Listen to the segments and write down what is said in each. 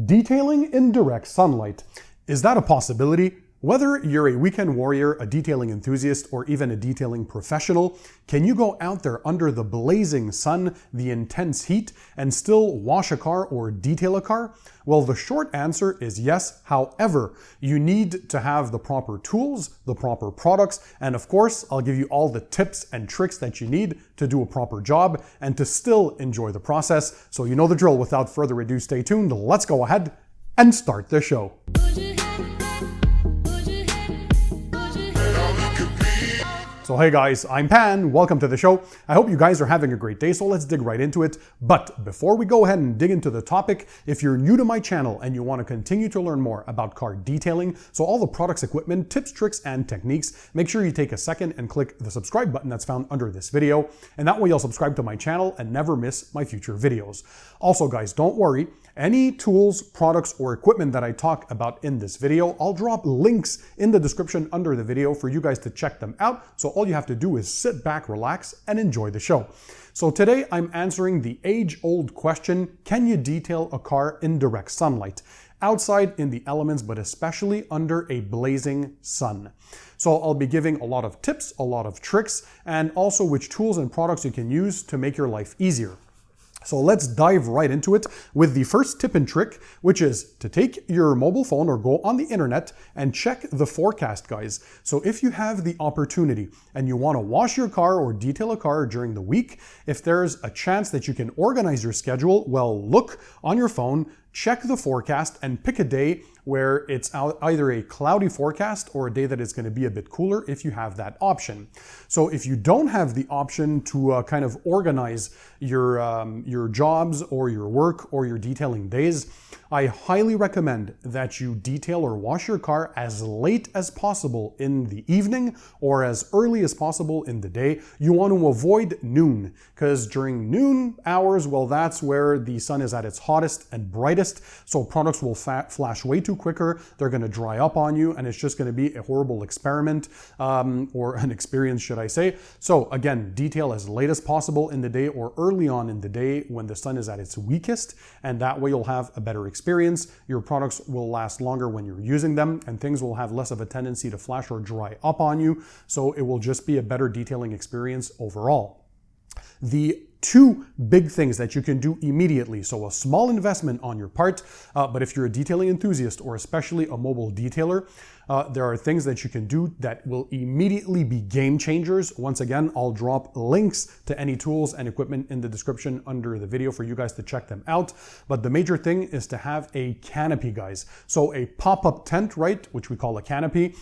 Detailing in direct sunlight. Is that a possibility? Whether you're a weekend warrior, a detailing enthusiast, or even a detailing professional, can you go out there under the blazing sun, the intense heat, and still wash a car or detail a car? Well, the short answer is yes. However, you need to have the proper tools, the proper products, and of course, I'll give you all the tips and tricks that you need to do a proper job and to still enjoy the process. So you know the drill. Without further ado, stay tuned. Let's go ahead and start the show. So hey guys, I'm Pan, welcome to the show. I hope you guys are having a great day, so let's dig right into it. But before we go ahead and dig into the topic, if you're new to my channel and you want to continue to learn more about car detailing, so all the products, equipment, tips, tricks, and techniques, make sure you take a second and click the subscribe button that's found under this video, and that way you'll subscribe to my channel and never miss my future videos. Also guys, don't worry, any tools, products, or equipment that I talk about in this video, I'll drop links in the description under the video for you guys to check them out. So all you have to do is sit back, relax, and enjoy the show. So today I'm answering the age-old question, can you detail a car in direct sunlight? Outside in the elements, but especially under a blazing sun. So I'll be giving a lot of tips, a lot of tricks, and also which tools and products you can use to make your life easier. So let's dive right into it with the first tip and trick, which is to take your mobile phone or go on the internet and check the forecast, guys. So if you have the opportunity and you want to wash your car or detail a car during the week, if there's a chance that you can organize your schedule, well, look on your phone, check the forecast and pick a day where it's either a cloudy forecast or a day that is going to be a bit cooler if you have that option. So if you don't have the option to kind of organize your jobs or your work or your detailing days, I highly recommend that you detail or wash your car as late as possible in the evening or as early as possible in the day. You want to avoid noon, because during noon hours, well, that's where the sun is at its hottest and brightest. So products will flash way too quicker. They're going to dry up on you, and it's just going to be a horrible experiment or an experience, should I say. So again, detail as late as possible in the day or early on in the day when the sun is at its weakest, and that way you'll have a better experience. Your products will last longer when you're using them, and things will have less of a tendency to flash or dry up on you. So it will just be a better detailing experience overall. The two big things that you can do immediately. So a small investment on your part, but if you're a detailing enthusiast or especially a mobile detailer, there are things that you can do that will immediately be game changers. Once again, I'll drop links to any tools and equipment in the description under the video for you guys to check them out. But the major thing is to have a canopy, guys. So a pop-up tent, right, which we call a canopy,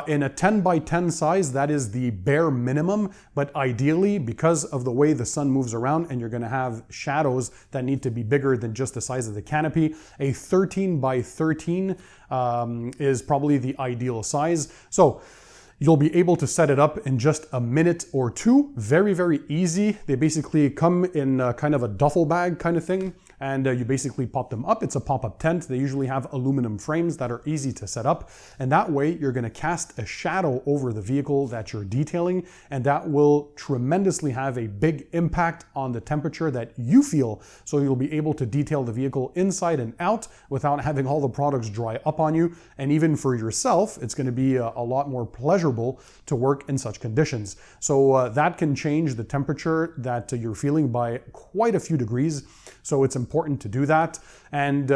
in a 10 by 10 size, that is the bare minimum. But ideally, because of the way the sun moves around and you're going to have shadows that need to be bigger than just the size of the canopy, a 13 by 13 is probably the ideal size. So you'll be able to set it up in just a minute or two. Very, very easy. They basically come in kind of a duffel bag kind of thing, and you basically pop them up. It's a pop-up tent. They usually have aluminum frames that are easy to set up, and that way you're going to cast a shadow over the vehicle that you're detailing, and that will tremendously have a big impact on the temperature that you feel. So you'll be able to detail the vehicle inside and out without having all the products dry up on you, and even for yourself, it's going to be a lot more pleasurable to work in such conditions. So that can change the temperature that you're feeling by quite a few degrees. So it's important to do that. And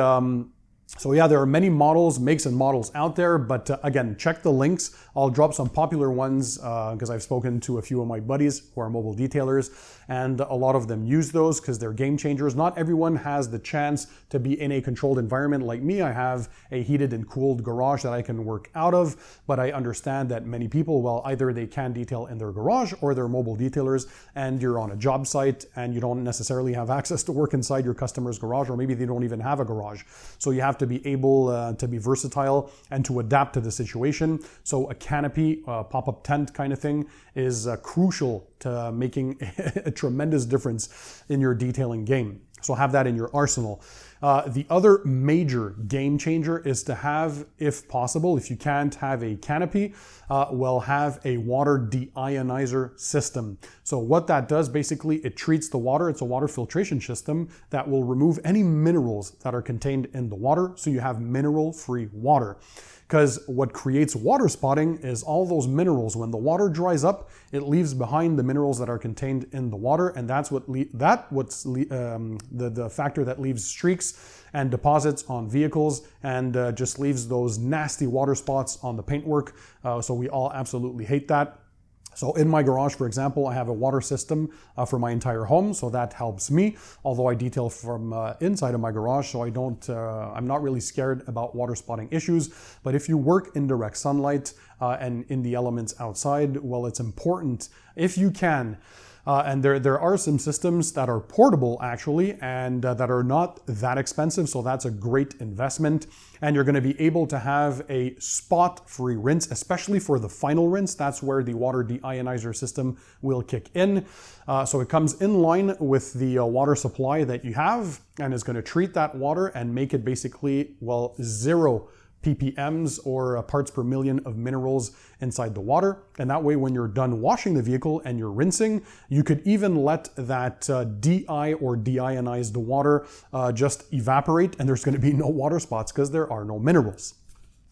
so yeah, there are many models, makes and models out there, but again, check the links. I'll drop some popular ones because I've spoken to a few of my buddies who are mobile detailers, and a lot of them use those because they're game changers. Not everyone has the chance to be in a controlled environment like me. I have a heated and cooled garage that I can work out of, but I understand that many people, well, either they can detail in their garage or they're mobile detailers and you're on a job site and you don't necessarily have access to work inside your customer's garage, or maybe they don't even have a garage. So you have to be able to be versatile and to adapt to the situation. So a canopy, pop-up tent kind of thing is crucial to making a tremendous difference in your detailing game. So have that in your arsenal. The other major game changer is to have, if possible, if you can't have a canopy, well, have a water deionizer system. So what that does, basically, it treats the water. It's a water filtration system that will remove any minerals that are contained in the water, so you have mineral-free water. Because what creates water spotting is all those minerals. When the water dries up, it leaves behind the minerals that are contained in the water, and that's the factor that leaves streaks and deposits on vehicles, and just leaves those nasty water spots on the paintwork. So we all absolutely hate that. So in my garage, for example, I have a water system for my entire home, so that helps me. Although I detail from inside of my garage, so I'm not really scared about water spotting issues. But if you work in direct sunlight and in the elements outside, well, it's important if you can. And there are some systems that are portable actually, and that are not that expensive, so that's a great investment. And you're going to be able to have a spot-free rinse, especially for the final rinse. That's where the water deionizer system will kick in. So it comes in line with the water supply that you have, and is going to treat that water and make it basically, well, 0 ppms or parts per million of minerals inside the water. And that way, when you're done washing the vehicle and you're rinsing, you could even let that DI or deionized water just evaporate, and there's going to be no water spots because there are no minerals.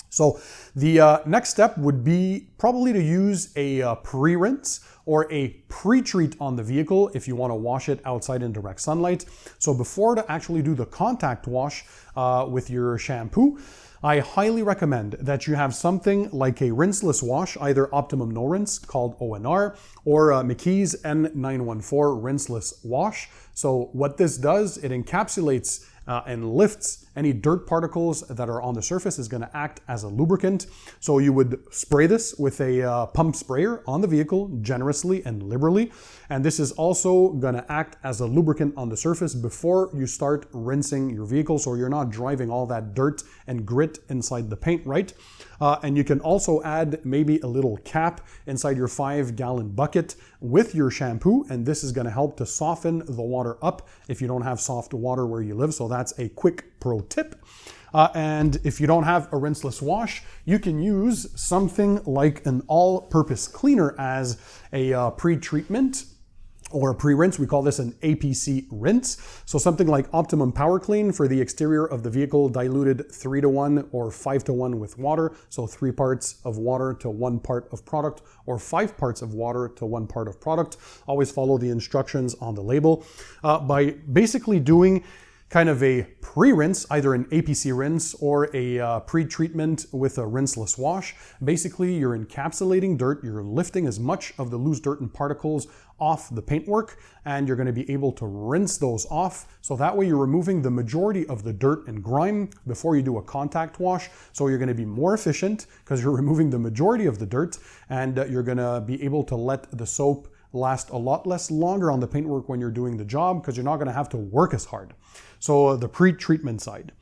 So the next step would be probably to use a pre-rinse or a pre-treat on the vehicle if you want to wash it outside in direct sunlight. So before to actually do the contact wash with your shampoo, I highly recommend that you have something like a rinseless wash, either Optimum No Rinse called ONR or McKee's N914 rinseless wash. So what this does, it encapsulates and lifts any dirt particles that are on the surface, is going to act as a lubricant. So you would spray this with a pump sprayer on the vehicle generously and liberally. And this is also going to act as a lubricant on the surface before you start rinsing your vehicle, so you're not driving all that dirt and grit inside the paint, right? And you can also add maybe a little cap inside your 5-gallon bucket with your shampoo, and this is going to help to soften the water up if you don't have soft water where you live. So that's a quick pro tip. And if you don't have a rinseless wash, you can use something like an all-purpose cleaner as a pre-treatment or a pre-rinse. We call this an APC rinse. So something like Optimum Power Clean for the exterior of the vehicle, diluted 3-to-1 or 5-to-1 with water. So 3 parts of water to 1 part of product, or 5 parts of water to 1 part of product. Always follow the instructions on the label. By basically doing kind of a pre-rinse, either an APC rinse or a pre-treatment with a rinseless wash. Basically, you're encapsulating dirt, you're lifting as much of the loose dirt and particles off the paintwork, and you're going to be able to rinse those off. So that way you're removing the majority of the dirt and grime before you do a contact wash. So you're going to be more efficient because you're removing the majority of the dirt, and you're going to be able to let the soap last a lot less longer on the paintwork when you're doing the job, because you're not going to have to work as hard. So the pre-treatment side.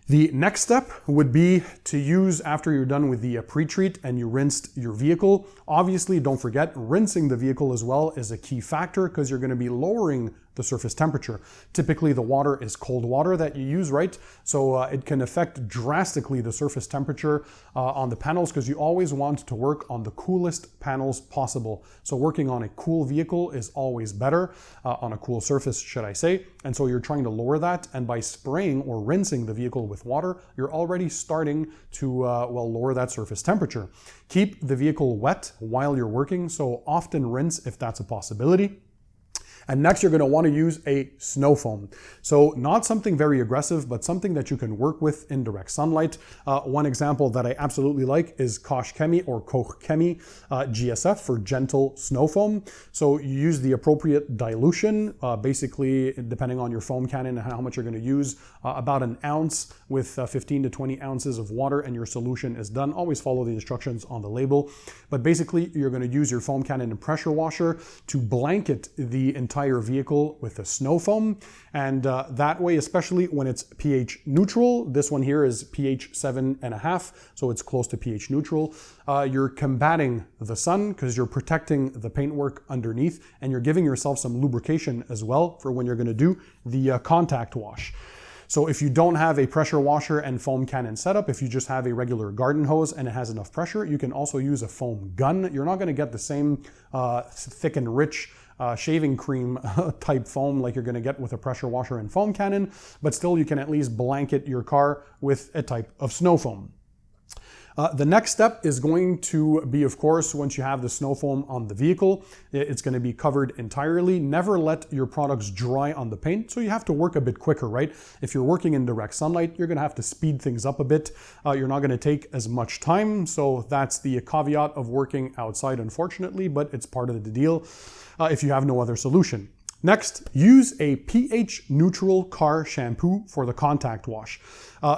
The next step would be to use, after you're done with the pre-treat and you rinsed your vehicle, obviously don't forget rinsing the vehicle as well is a key factor, because you're going to be lowering the surface temperature. Typically the water is cold water that you use, right? So it can affect drastically the surface temperature on the panels, because you always want to work on the coolest panels possible. So working on a cool vehicle is always better, on a cool surface, should I say. And so you're trying to lower that, and by spraying or rinsing the vehicle with water, you're already starting to lower that surface temperature. Keep the vehicle wet while you're working, so often rinse if that's a possibility. And next, you're going to want to use a snow foam. So not something very aggressive, but something that you can work with in direct sunlight. One example that I absolutely like is Koch Chemie or Koch Chemie GSF for gentle snow foam. So you use the appropriate dilution, basically depending on your foam cannon and how much you're going to use, about an ounce with 15 to 20 ounces of water, and your solution is done. Always follow the instructions on the label. But basically, you're going to use your foam cannon and pressure washer to blanket the entire vehicle with a snow foam, and that way, especially when it's pH neutral, this one here is pH 7.5, so it's close to pH neutral, you're combating the sun because you're protecting the paintwork underneath, and you're giving yourself some lubrication as well for when you're going to do the contact wash. So if you don't have a pressure washer and foam cannon setup, if you just have a regular garden hose and it has enough pressure, you can also use a foam gun. You're not going to get the same thick and rich shaving cream type foam like you're going to get with a pressure washer and foam cannon, but still you can at least blanket your car with a type of snow foam. The next step is going to be, of course, once you have the snow foam on the vehicle, it's going to be covered entirely. Never let your products dry on the paint, so you have to work a bit quicker, right? If you're working in direct sunlight, you're going to have to speed things up a bit. You're not going to take as much time, so that's the caveat of working outside, unfortunately, but it's part of the deal if you have no other solution. Next, use a pH neutral car shampoo for the contact wash.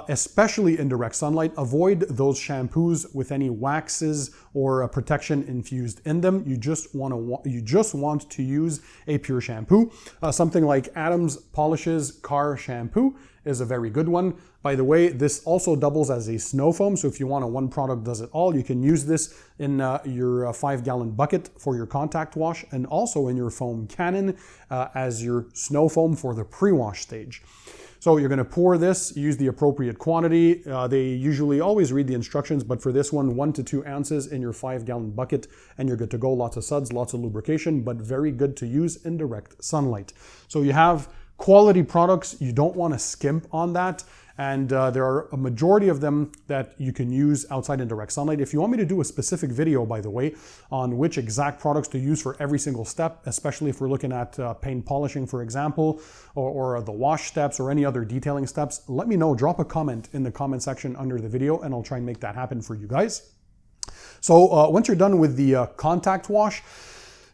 Especially in direct sunlight, avoid those shampoos with any waxes or protection infused in them. You just want to use a pure shampoo. Something like Adams Polishes Car Shampoo is a very good one. By the way, this also doubles as a snow foam, so if you want a one product does it all, you can use this in your 5-gallon bucket for your contact wash, and also in your foam cannon as your snow foam for the pre-wash stage. So you're going to pour this, use the appropriate quantity. They usually always read the instructions, but for this one, 1 to 2 ounces in your 5-gallon bucket, and you're good to go. Lots of suds, lots of lubrication, but very good to use in direct sunlight. So you have quality products. You don't want to skimp on that. And there are a majority of them that you can use outside in direct sunlight. If you want me to do a specific video, by the way, on which exact products to use for every single step, especially if we're looking at paint polishing, for example, or the wash steps or any other detailing steps, let me know. Drop a comment in the comment section under the video, and I'll try and make that happen for you guys. So once you're done with the contact wash,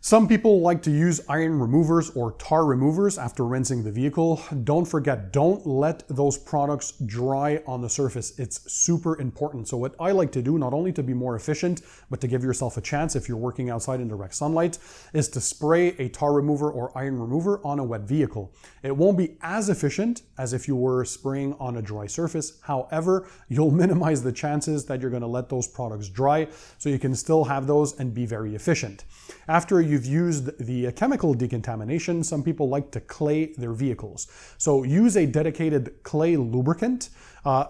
some people like to use iron removers or tar removers after rinsing the vehicle. Don't forget, don't let those products dry on the surface. It's super important. So what I like to do, not only to be more efficient, but to give yourself a chance if you're working outside in direct sunlight, is to spray a tar remover or iron remover on a wet vehicle. It won't be as efficient as if you were spraying on a dry surface. However, you'll minimize the chances that you're going to let those products dry, so you can still have those and be very efficient. After you've used the chemical decontamination, some people like to clay their vehicles. So use a dedicated clay lubricant.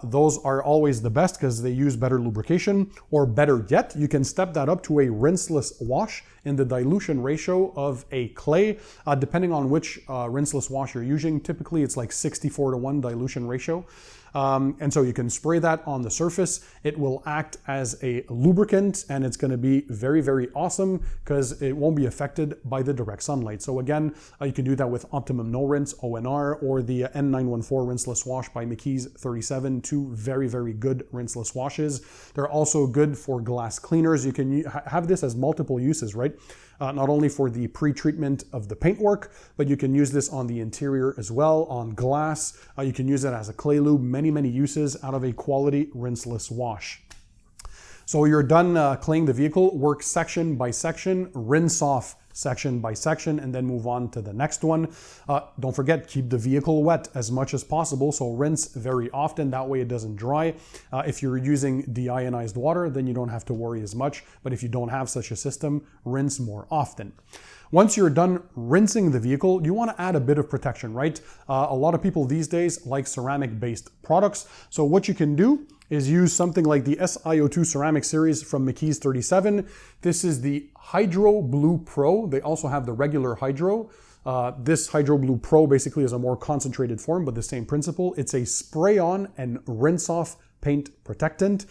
Those are always the best because they use better lubrication, or better yet, you can step that up to a rinseless wash in the dilution ratio of a clay, depending on which rinseless wash you're using. Typically, it's like 64:1 dilution ratio. And so you can spray that on the surface. It will act as a lubricant, and it's going to be very, very awesome because it won't be affected by the direct sunlight. So again, you can do that with Optimum No Rinse ONR or the N914 Rinseless Wash by McKee's 37. Two very, very good rinseless washes. They're also good for glass cleaners. You can have this as multiple uses, right? Not only for the pre-treatment of the paintwork, but you can use this on the interior as well, on glass. You can use it as a clay lube, many uses out of a quality rinseless wash. So you're done cleaning the vehicle, work section by section, rinse off section by section, and then move on to the next one. Don't forget, keep the vehicle wet as much as possible, so rinse very often, that way it doesn't dry. If you're using deionized water, then you don't have to worry as much, but if you don't have such a system, rinse more often. Once you're done rinsing the vehicle, you want to add a bit of protection, right? A lot of people these days like ceramic-based products, so what you can do is use something like the SiO2 ceramic series from McKee's 37. This is the Hydro Blue Pro. They also have the regular Hydro. This Hydro Blue Pro basically is a more concentrated form, but the same principle. It's a spray-on and rinse-off paint protectant.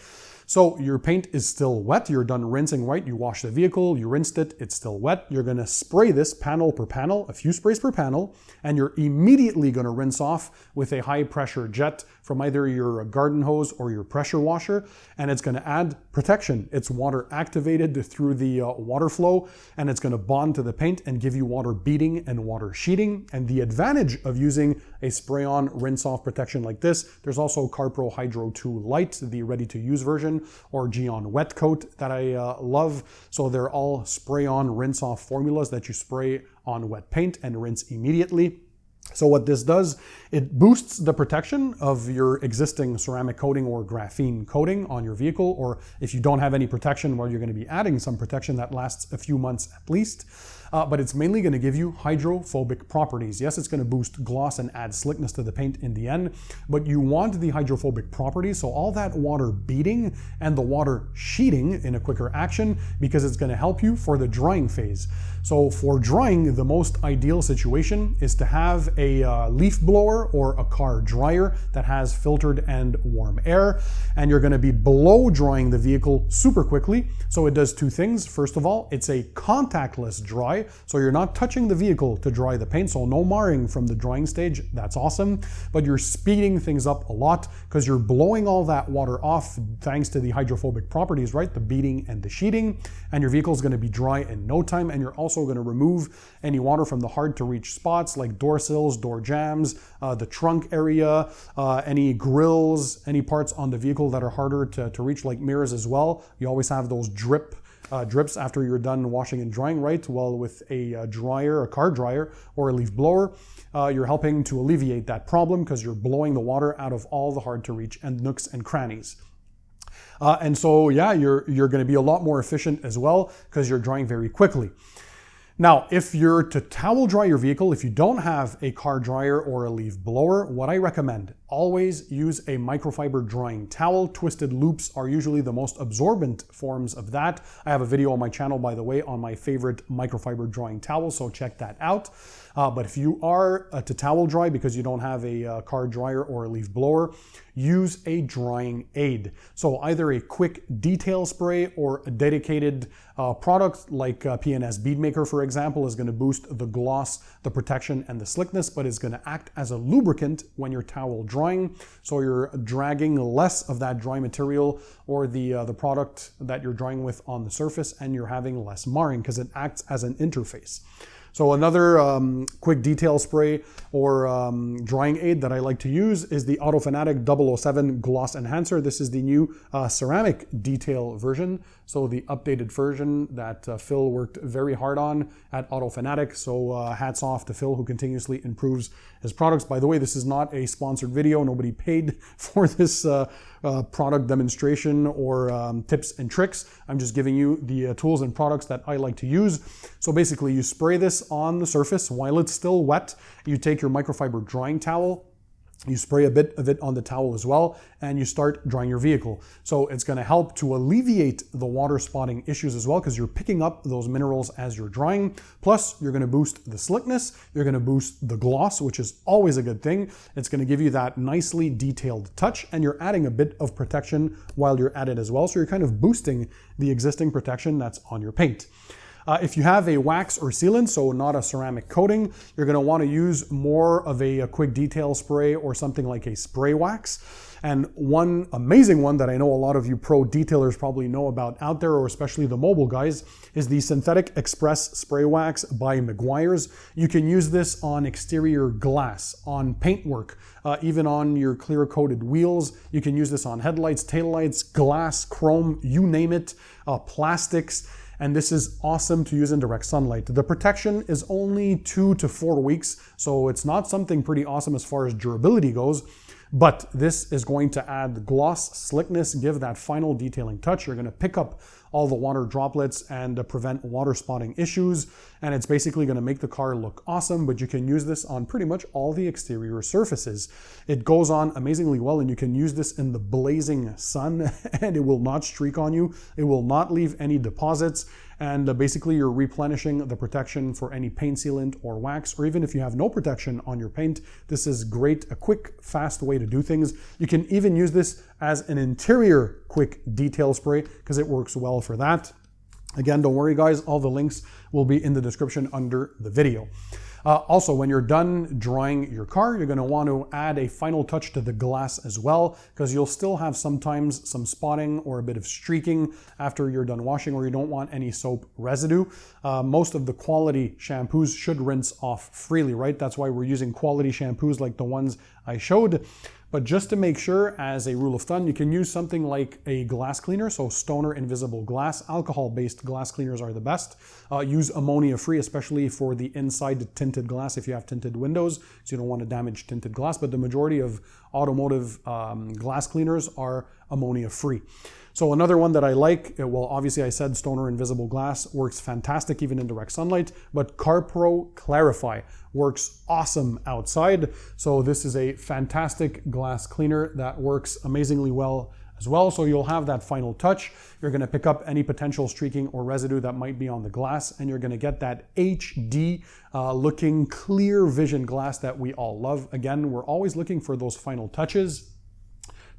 So your paint is still wet, you're done rinsing, right? You wash the vehicle, you rinsed it, it's still wet. You're gonna spray this panel per panel, a few sprays per panel, and you're immediately gonna rinse off with a high pressure jet from either your garden hose or your pressure washer, and it's gonna add protection. It's water activated through the water flow, and it's gonna bond to the paint and give you water beading and water sheeting. And the advantage of using a spray-on rinse-off protection like this, there's also CarPro Hydro 2 Light, the ready-to-use version, or Geon Wet Coat that I love. So they're all spray-on rinse-off formulas that you spray on wet paint and rinse immediately. So what this does, it boosts the protection of your existing ceramic coating or graphene coating on your vehicle, or if you don't have any protection, well, you're going to be adding some protection that lasts a few months at least. but it's mainly going to give you hydrophobic properties. Yes, it's going to boost gloss and add slickness to the paint in the end, but you want the hydrophobic properties, so all that water beading and the water sheeting in a quicker action, because it's going to help you for the drying phase. So for drying, the most ideal situation is to have a leaf blower or a car dryer that has filtered and warm air, and you're going to be blow drying the vehicle super quickly. So it does two things. First of all, it's a contactless dry, so you're not touching the vehicle to dry the paint, so no marring from the drying stage. That's awesome, but you're speeding things up a lot because you're blowing all that water off thanks to the hydrophobic properties, right? The beading and the sheeting, and your vehicle is going to be dry in no time, and you're also going to remove any water from the hard to reach spots like door sills, door jambs, the trunk area, any grills, any parts on the vehicle that are harder to reach, like mirrors as well. You always have those drips after you're done washing and drying, right? Well, with a dryer, a car dryer or a leaf blower, you're helping to alleviate that problem because you're blowing the water out of all the hard to reach and nooks and crannies. And so, yeah, you're going to be a lot more efficient as well because you're drying very quickly. Now, if you're to towel dry your vehicle, if you don't have a car dryer or a leaf blower, what I recommend, always use a microfiber drying towel. Twisted loops are usually the most absorbent forms of that. I have a video on my channel, by the way, on my favorite microfiber drying towels, so check that out. But if you are to towel dry because you don't have a car dryer or a leaf blower, use a drying aid. So either a quick detail spray or a dedicated product like P&S Bead Maker, for example, is going to boost the gloss, the protection, and the slickness, but it's going to act as a lubricant when you're towel drying. So you're dragging less of that dry material or the product that you're drying with on the surface, and you're having less marring because it acts as an interface. So another quick detail spray or drying aid that I like to use is the AutoFanatic 007 Gloss Enhancer. This is the new ceramic detail version. So the updated version that Phil worked very hard on at AutoFanatic. So hats off to Phil, who continuously improves his products. By the way, this is not a sponsored video. Nobody paid for this product demonstration or tips and tricks. I'm just giving you the tools and products that I like to use. So basically you spray this on the surface while it's still wet. You take your microfiber drying towel, you spray a bit of it on the towel as well, and you start drying your vehicle. So it's going to help to alleviate the water spotting issues as well, because you're picking up those minerals as you're drying. Plus, you're going to boost the slickness, you're going to boost the gloss, which is always a good thing. It's going to give you that nicely detailed touch, and you're adding a bit of protection while you're at it as well. So you're kind of boosting the existing protection that's on your paint. If you have a wax or sealant, so not a ceramic coating, you're going to want to use more of a quick detail spray or something like a spray wax. And one amazing one that I know a lot of you pro detailers probably know about out there, or especially the mobile guys, is the Synthetic Express Spray Wax by Meguiar's. You can use this on exterior glass, on paintwork, even on your clear coated wheels. You can use this on headlights, taillights, glass, chrome, you name it, plastics. And this is awesome to use in direct sunlight. The protection is only 2 to 4 weeks, so it's not something pretty awesome as far as durability goes, but this is going to add gloss, slickness, give that final detailing touch. You're going to pick up all the water droplets and prevent water spotting issues, and it's basically going to make the car look awesome, but you can use this on pretty much all the exterior surfaces. It goes on amazingly well, and you can use this in the blazing sun and it will not streak on you. It will not leave any deposits, and basically you're replenishing the protection for any paint sealant or wax, or even if you have no protection on your paint, this is great, a quick, fast way to do things. You can even use this as an interior quick detail spray because it works well for that. Again, don't worry guys, all the links will be in the description under the video. Also, when you're done drying your car, you're going to want to add a final touch to the glass as well, because you'll still have sometimes some spotting or a bit of streaking after you're done washing, or you don't want any soap residue. Most of the quality shampoos should rinse off freely, right? That's why we're using quality shampoos like the ones I showed. But just to make sure, as a rule of thumb, you can use something like a glass cleaner, so Stoner Invisible Glass. Alcohol-based glass cleaners are the best. Use ammonia-free, especially for the inside tinted glass if you have tinted windows, so you don't want to damage tinted glass. But the majority of automotive glass cleaners are ammonia free. So another one that I like, well, obviously I said Stoner Invisible Glass works fantastic even in direct sunlight, but CarPro Clarify works awesome outside. So this is a fantastic glass cleaner that works amazingly well as well. So you'll have that final touch. You're going to pick up any potential streaking or residue that might be on the glass, and you're going to get that HD looking clear vision glass that we all love. Again, we're always looking for those final touches.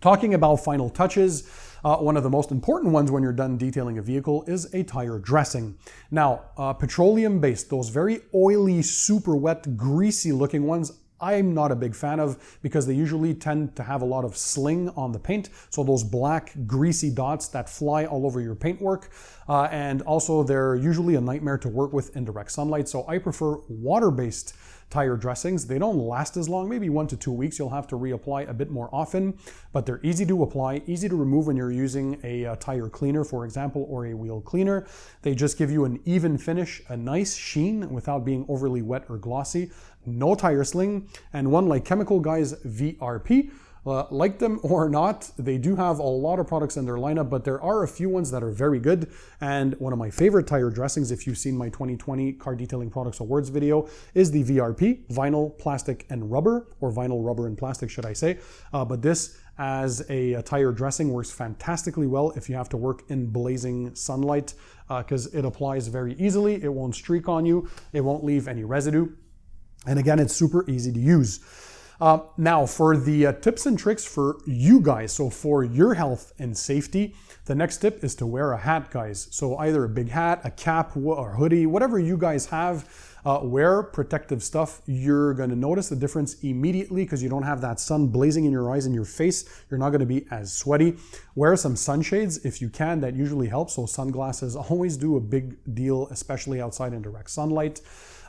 Talking about final touches, one of the most important ones when you're done detailing a vehicle is a tire dressing. Now, petroleum-based, those very oily, super wet, greasy looking ones, I'm not a big fan of because they usually tend to have a lot of sling on the paint. So those black greasy dots that fly all over your paintwork. And also they're usually a nightmare to work with in direct sunlight. So I prefer water-based tire dressings. They don't last as long, maybe 1 to 2 weeks. You'll have to reapply a bit more often, but they're easy to apply, easy to remove when you're using a tire cleaner, for example, or a wheel cleaner. They just give you an even finish, a nice sheen without being overly wet or glossy. No tire sling, and one like Chemical Guys VRP. Like them or not, they do have a lot of products in their lineup, but there are a few ones that are very good. And one of my favorite tire dressings, if you've seen my 2020 Car Detailing Products Awards video, is the VRP, vinyl, plastic, and rubber, or vinyl, rubber, and plastic, should I say. But this as a tire dressing works fantastically well if you have to work in blazing sunlight, because it applies very easily. It won't streak on you. It won't leave any residue. And again, it's super easy to use. Now for the tips and tricks for you guys, so for your health and safety, the next tip is to wear a hat, guys. So either a big hat, a cap, or hoodie, whatever you guys have, wear protective stuff. You're going to notice the difference immediately because you don't have that sun blazing in your eyes and your face. You're not going to be as sweaty. Wear some sunshades if you can. That usually helps. So sunglasses always do a big deal, especially outside in direct sunlight.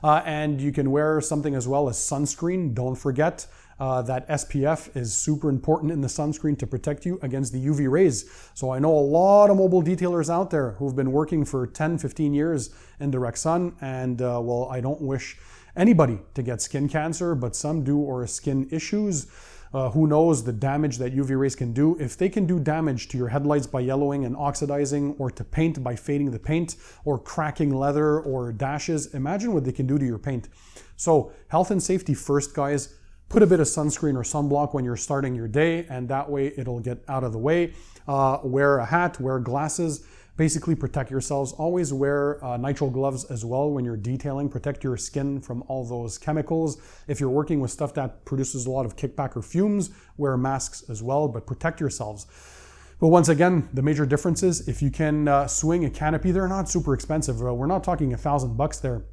And you can wear something as well as sunscreen. Don't forget that SPF is super important in the sunscreen to protect you against the UV rays. So I know a lot of mobile detailers out there who've been working for 10, 15 years in direct sun. And well, I don't wish anybody to get skin cancer, but some do, or skin issues. Who knows the damage that UV rays can do. If they can do damage to your headlights by yellowing and oxidizing, or to paint by fading the paint, or cracking leather or dashes, imagine what they can do to your paint. So health and safety first, guys. Put a bit of sunscreen or sunblock when you're starting your day, and that way it'll get out of the way. Wear a hat, wear glasses. Basically protect yourselves. Always wear nitrile gloves as well when you're detailing. Protect your skin from all those chemicals. If you're working with stuff that produces a lot of kickback or fumes, wear masks as well, but protect yourselves. But once again, the major difference is if you can swing a canopy, they're not super expensive. We're not talking $1,000 there.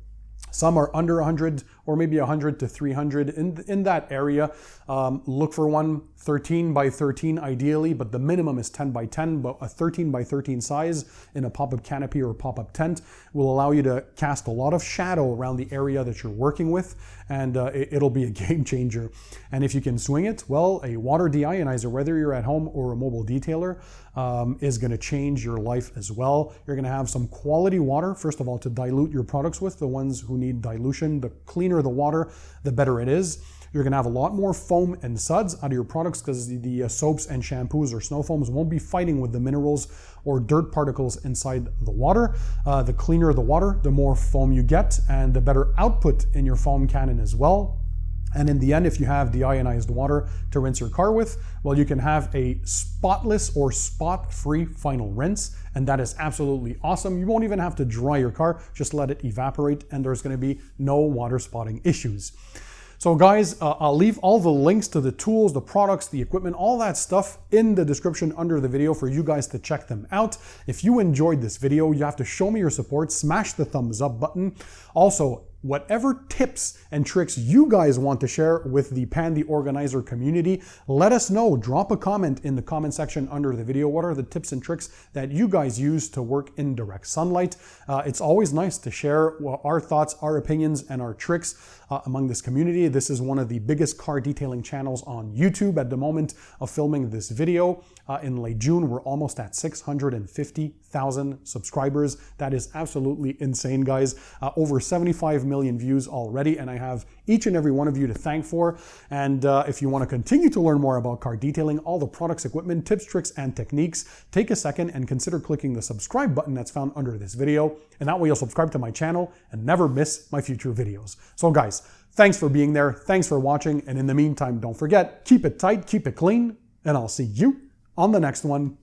Some are under 100 or maybe 100 to 300 in that area. Look for one 13 by 13 ideally, but the minimum is 10 by 10, but a 13 by 13 size in a pop-up canopy or a pop-up tent will allow you to cast a lot of shadow around the area that you're working with, and it'll be a game changer. And if you can swing it, well, a water deionizer, whether you're at home or a mobile detailer, is going to change your life as well. You're going to have some quality water, first of all, to dilute your products with. The ones who need dilution, the cleaner the water, the better it is. You're going to have a lot more foam and suds out of your products because the soaps and shampoos or snow foams won't be fighting with the minerals or dirt particles inside the water. The cleaner the water, the more foam you get, and the better output in your foam cannon as well. And in the end, if you have deionized water to rinse your car with, well, you can have a spotless or spot-free final rinse, and that is absolutely awesome. You won't even have to dry your car, just let it evaporate, and there's going to be no water spotting issues. So guys, I'll leave all the links to the tools, the products, the equipment, all that stuff in the description under the video for you guys to check them out. If you enjoyed this video, you have to show me your support, smash the thumbs up button. Also, whatever tips and tricks you guys want to share with the Pan TheOrganizer community, let us know. Drop a comment in the comment section under the video. What are the tips and tricks that you guys use to work in direct sunlight? It's always nice to share our thoughts, our opinions, and our tricks among this community. This is one of the biggest car detailing channels on YouTube at the moment of filming this video. In late June, we're almost at 650,000 subscribers. That is absolutely insane, guys. Over 75 million views already, and I have each and every one of you to thank for. And if you want to continue to learn more about car detailing, all the products, equipment, tips, tricks, and techniques, take a second and consider clicking the subscribe button that's found under this video. And that way you'll subscribe to my channel and never miss my future videos. So guys, thanks for being there. Thanks for watching. And in the meantime, don't forget, keep it tight, keep it clean, and I'll see you on the next one.